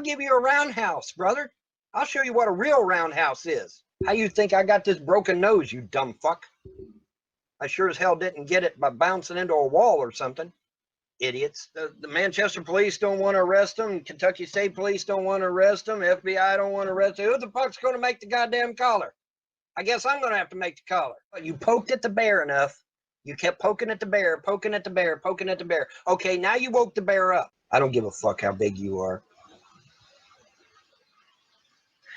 I'll give you a roundhouse, brother. I'll show you what a real roundhouse is. How you think I got this broken nose, you dumb fuck? I sure as hell didn't get it by bouncing into a wall or something. Idiots. The Manchester police don't want to arrest him. Kentucky State Police don't want to arrest him. FBI don't want to arrest him. Who the fuck's going to make the goddamn collar? I guess I'm going to have to make the collar. You poked at the bear enough. You kept poking at the bear, poking at the bear, poking at the bear. Okay, now you woke the bear up. I don't give a fuck how big you are.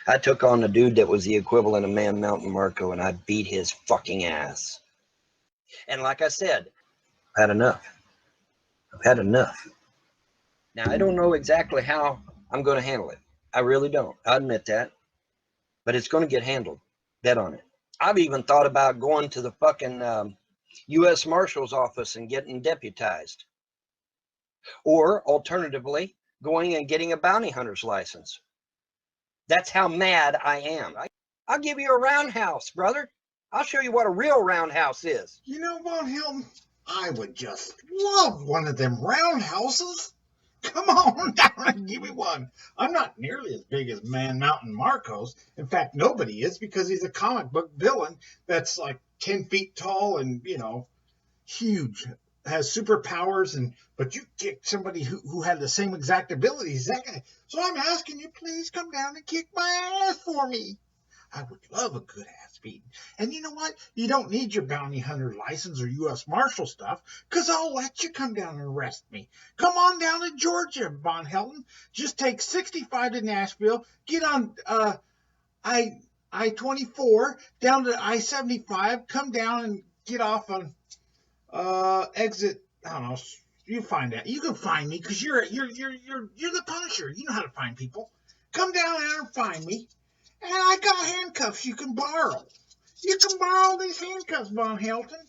I took on the dude that was the equivalent of Man Mountain Marco, and I beat his fucking ass. And like I said, I've had enough. I've had enough. Now, I don't know exactly how I'm going to handle it. I really don't. I admit that. But it's going to get handled. Bet on it. I've even thought about going to the fucking U.S. Marshal's office and getting deputized. Or, alternatively, going and getting a bounty hunter's license. That's how mad I am. I'll give you a roundhouse, brother. I'll show you what a real roundhouse is. You know, Vonhelton, I would just love one of them roundhouses. Come on down and give me one. I'm not nearly as big as Man Mountain Marcos. In fact, nobody is, because he's a comic book villain that's like 10 feet tall and, you know, huge. Has superpowers, but you kicked somebody who had the same exact abilities as that guy. So I'm asking you, please come down and kick my ass for me. I would love a good ass beating. And you know what? You don't need your bounty hunter license or U.S. Marshal stuff, because I'll let you come down and arrest me. Come on down to Georgia, Vonhelton. Just take 65 to Nashville, get on I-24 down to I-75, come down and get off on exit. I don't know. You find that. You can find me because you're the Punisher. You know how to find people. Come down there and find me. And I got handcuffs you can borrow. You can borrow these handcuffs, Vonhelton.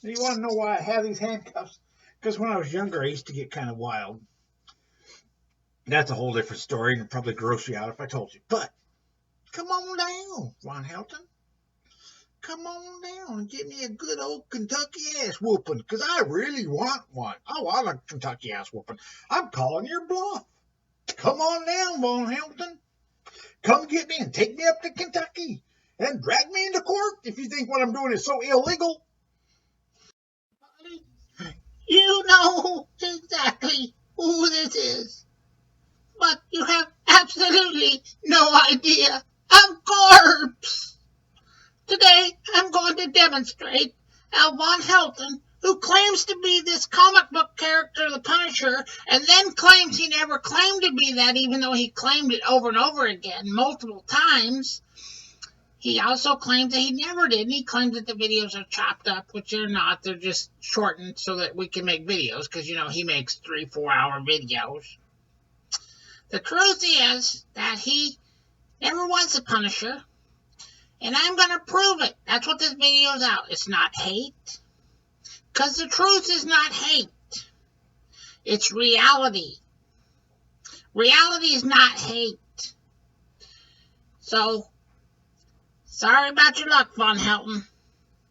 You want to know why I have these handcuffs? Because when I was younger, I used to get kind of wild. That's a whole different story, and it'd probably gross you out if I told you. But come on down, Vonhelton. Come on down and give me a good old Kentucky ass whooping, because I really want one. I want a Kentucky ass whooping. I'm calling your bluff. Come on down, Vonhelton. Come get me and take me up to Kentucky and drag me into court if you think what I'm doing is so illegal. You know exactly who this is, but you have absolutely no idea. Of course! Today, I'm going to demonstrate how Vonhelton, who claims to be this comic book character, the Punisher, and then claims he never claimed to be that, even though he claimed it over and over again, multiple times. He also claims that he never did, and he claims that the videos are chopped up, which they're not. They're just shortened so that we can make videos, because, you know, he makes 3-4 hour videos. The truth is that he never was the Punisher. And I'm going to prove it. That's what this video is out. It's not hate. Because the truth is not hate. It's reality. Reality is not hate. So, sorry about your luck, Vonhelton.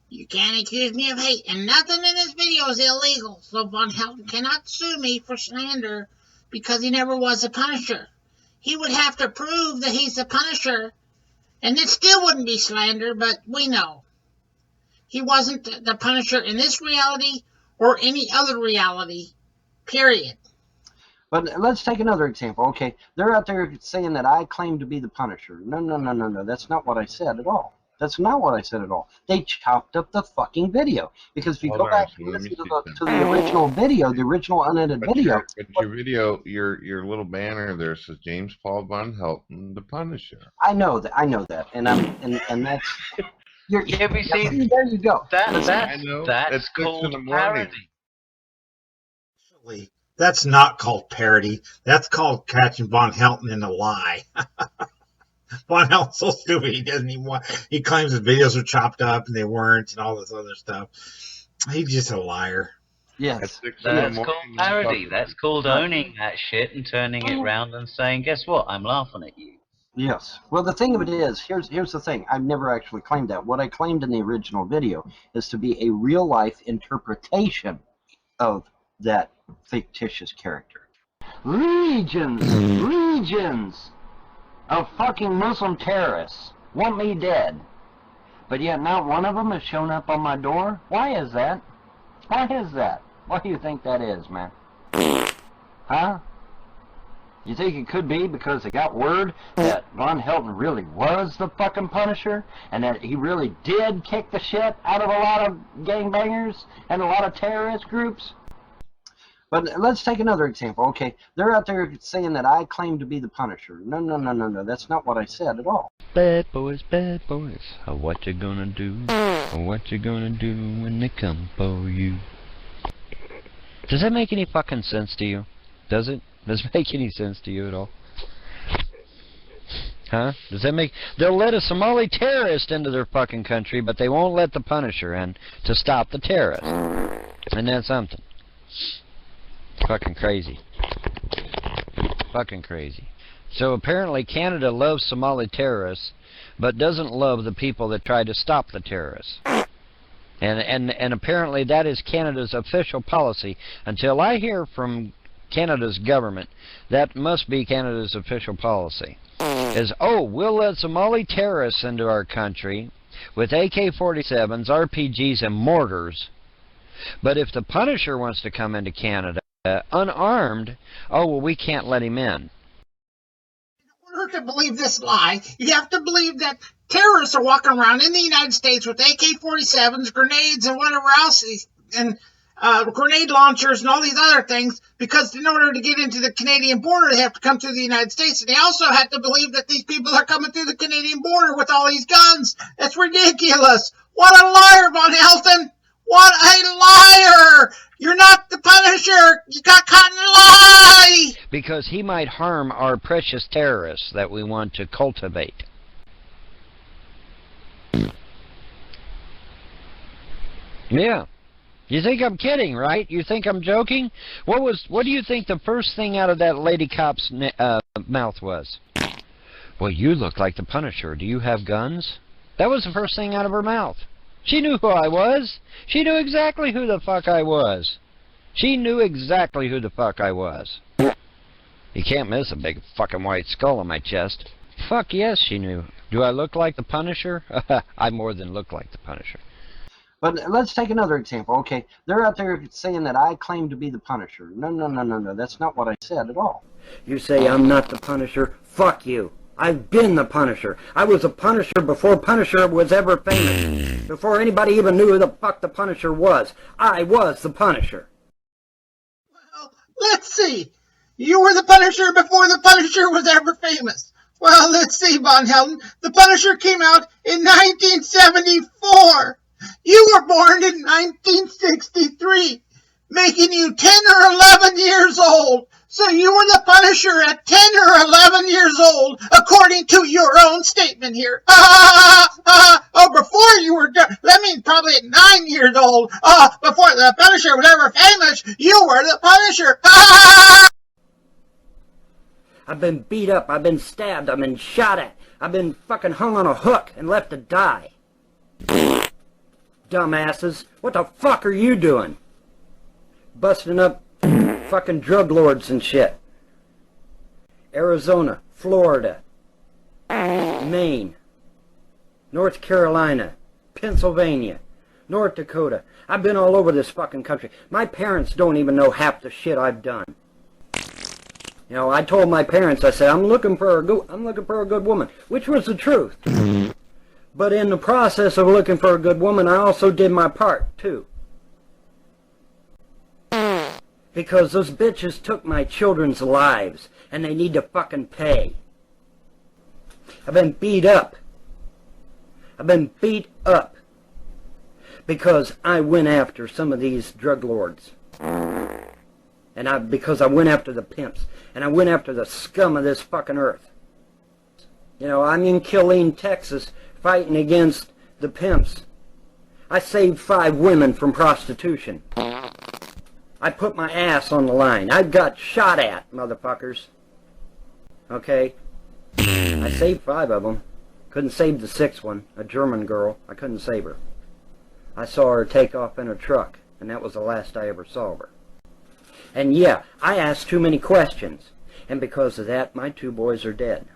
You can't accuse me of hate. And nothing in this video is illegal. So Vonhelton cannot sue me for slander because he never was a Punisher. He would have to prove that he's the Punisher. And it still wouldn't be slander, but we know. He wasn't the Punisher in this reality or any other reality, period. But let's take another example. Okay, they're out there saying that I claim to be the Punisher. No. That's not what I said at all. That's not what I said at all. They chopped up the fucking video. Because if you go back and listen to the original video, the original unedited video. Your video, your little banner there says James Paul Vonhelton, the Punisher. I know that, and that's. Yeah, we see. There you go. That's called parody. Actually, that's not called parody. That's called catching Vonhelton in a lie. Vonhelton's so stupid. He doesn't even want. He claims his videos are chopped up and they weren't, and all this other stuff. He's just a liar. Yes, that's called parody. That's called owning that shit and turning it round and saying, "Guess what? I'm laughing at you." Yes. Well, the thing of it is, here's the thing. I've never actually claimed that. What I claimed in the original video is to be a real-life interpretation of that fictitious character. legions of fucking Muslim terrorists want me dead. But yet not one of them has shown up on my door? Why is that? Why is that? What do you think that is, man? Huh? You think it could be because they got word that Vonhelton really was the fucking Punisher, and that he really did kick the shit out of a lot of gangbangers and a lot of terrorist groups? But let's take another example. Okay, they're out there saying that I claim to be the Punisher. No, that's not what I said at all. Bad boys, what you gonna do? What you gonna do when they come for you? Does that make any fucking sense to you? Does it? Does it make any sense to you at all? Huh? Does that make... They'll let a Somali terrorist into their fucking country, but they won't let the Punisher in to stop the terrorist. And that's something. Fucking crazy. Fucking crazy. So apparently Canada loves Somali terrorists, but doesn't love the people that try to stop the terrorists. And apparently that is Canada's official policy. Until I hear from Canada's government, that must be Canada's official policy. Is, oh, we'll let Somali terrorists into our country with AK-47s, RPGs, and mortars. But if the Punisher wants to come into Canada unarmed, oh, well, we can't let him in. In order to believe this lie, you have to believe that terrorists are walking around in the United States with AK-47s, grenades, and whatever else, and grenade launchers and all these other things, because in order to get into the Canadian border, they have to come through the United States. And they also have to believe that these people are coming through the Canadian border with all these guns. That's ridiculous. What a liar, Vonhelton. What a liar! You're not the Punisher! You got caught in a lie! Because he might harm our precious terrorists that we want to cultivate. Yeah. You think I'm kidding, right? You think I'm joking? What do you think the first thing out of that lady cop's mouth was? Well, you look like the Punisher. Do you have guns? That was the first thing out of her mouth. She knew who I was. She knew exactly who the fuck I was. She knew exactly who the fuck I was. You can't miss a big fucking white skull on my chest. Fuck yes, she knew. Do I look like the Punisher? I more than look like the Punisher. But let's take another example. Okay, they're out there saying that I claim to be the Punisher. No, that's not what I said at all. You say I'm not the Punisher? Fuck you. I've been the Punisher. I was a Punisher before Punisher was ever famous. Before anybody even knew who the fuck the Punisher was. I was the Punisher. Well, let's see. You were the Punisher before the Punisher was ever famous. Well, let's see, Vonhelton. The Punisher came out in 1974. You were born in 1963, making you 10 or 11 years old. So you were the Punisher at 10 or 11 years old, according to your own statement here. Oh, before you were, that means probably at 9 years old. Before the Punisher was ever famous, you were the Punisher. I've been beat up, I've been stabbed, I've been shot at, I've been fucking hung on a hook and left to die. Dumbasses, what the fuck are you doing? Busting up fucking drug lords and shit. Arizona, Florida, Maine, North Carolina, Pennsylvania, North Dakota. I've been all over this fucking country. My parents don't even know half the shit I've done. You know, I told my parents, I said, I'm looking for a good woman, which was the truth. But in the process of looking for a good woman, I also did my part, too. Because those bitches took my children's lives, and they need to fucking pay. I've been beat up. I've been beat up. Because I went after some of these drug lords. And because I went after the pimps. And I went after the scum of this fucking earth. You know, I'm in Killeen, Texas, fighting against the pimps. I saved 5 women from prostitution. I put my ass on the line. I got shot at, motherfuckers. Okay? I saved 5 of them. Couldn't save the 6th one, a German girl. I couldn't save her. I saw her take off in a truck, and that was the last I ever saw of her. And yeah, I asked too many questions. And because of that, my 2 boys are dead.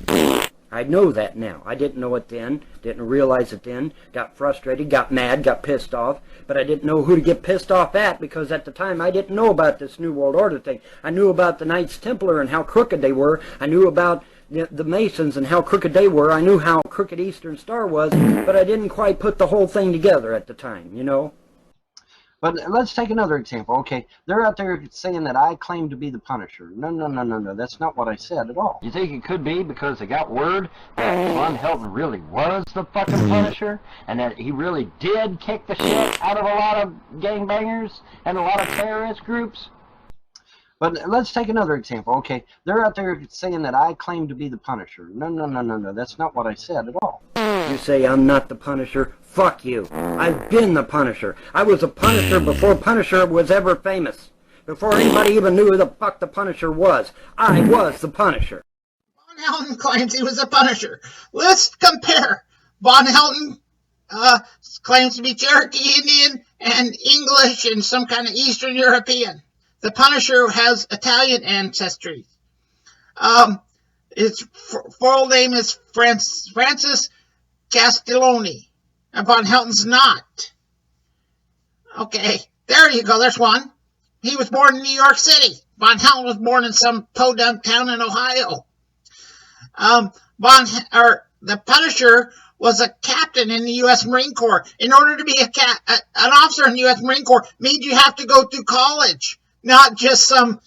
I know that now. I didn't know it then, didn't realize it then, got frustrated, got mad, got pissed off, but I didn't know who to get pissed off at because at the time I didn't know about this New World Order thing. I knew about the Knights Templar and how crooked they were. I knew about the Masons and how crooked they were. I knew how crooked Eastern Star was, but I didn't quite put the whole thing together at the time, you know? But let's take another example. Okay, they're out there saying that I claim to be the Punisher. No. That's not what I said at all. You think it could be because they got word that Vonhelton really was the fucking Punisher, and that he really did kick the shit out of a lot of gangbangers and a lot of terrorist groups? But let's take another example. Okay, they're out there saying that I claim to be the Punisher. No. That's not what I said at all. You say I'm not the Punisher? Fuck you. I've been the Punisher. I was a Punisher before Punisher was ever famous. Before anybody even knew who the fuck the Punisher was. I was the Punisher. Vonhelton claims he was a Punisher. Let's compare. Vonhelton claims to be Cherokee Indian and English and some kind of Eastern European. The Punisher has Italian ancestry. His full name is Francis Castelloni, and Vonhelton's not. Okay, there you go. There's one. He was born in New York City. Vonhelton was born in some podunk town in Ohio. The Punisher was a captain in the U.S. Marine Corps. In order to be an officer in the U.S. Marine Corps means you have to go through college, not just some,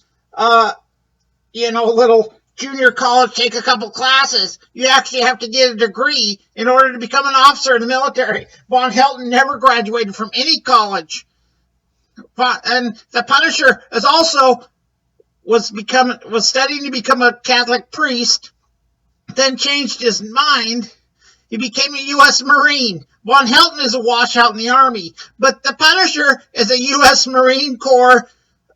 little junior college, take a couple classes. You actually have to get a degree in order to become an officer in the military. Vonhelton never graduated from any college. And the Punisher was studying to become a Catholic priest, then changed his mind. He became a U.S. Marine. Vonhelton is a washout in the Army, but the Punisher is a U.S. Marine Corps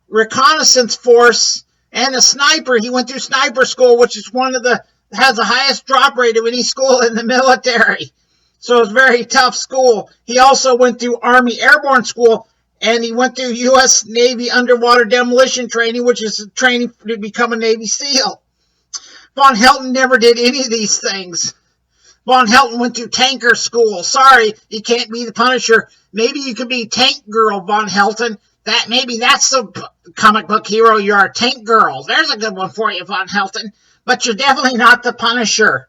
reconnaissance force and a sniper. He went through sniper school, which is has the highest drop rate of any school in the military. So it's a very tough school. He also went through Army Airborne School, and he went through U.S. Navy underwater demolition training, which is training to become a Navy SEAL. Vonhelton never did any of these things. Vonhelton went to tanker school. Sorry, you can't be the Punisher. Maybe you could be Tank Girl, Vonhelton. Maybe that's the comic book hero you are, Tank Girl. There's a good one for you, Vonhelton. But you're definitely not the Punisher.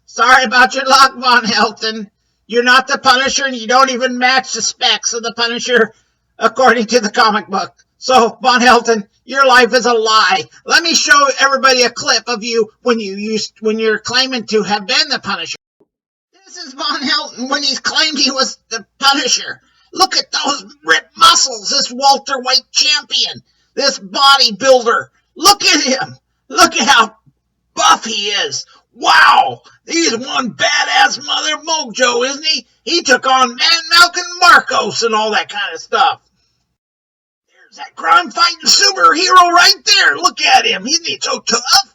Sorry about your luck, Vonhelton. You're not the Punisher, and you don't even match the specs of the Punisher according to the comic book. So, Vonhelton, your life is a lie. Let me show everybody a clip of you when you're claiming to have been the Punisher. This is Vonhelton when he's claimed he was the Punisher. Look at those ripped muscles, this welterweight champion, this bodybuilder. Look at him. Look at how buff he is. Wow, he's one badass mother mojo, isn't he? He took on Man Malcolm Marcos and all that kind of stuff. There's that crime-fighting superhero right there. Look at him. Isn't he so tough?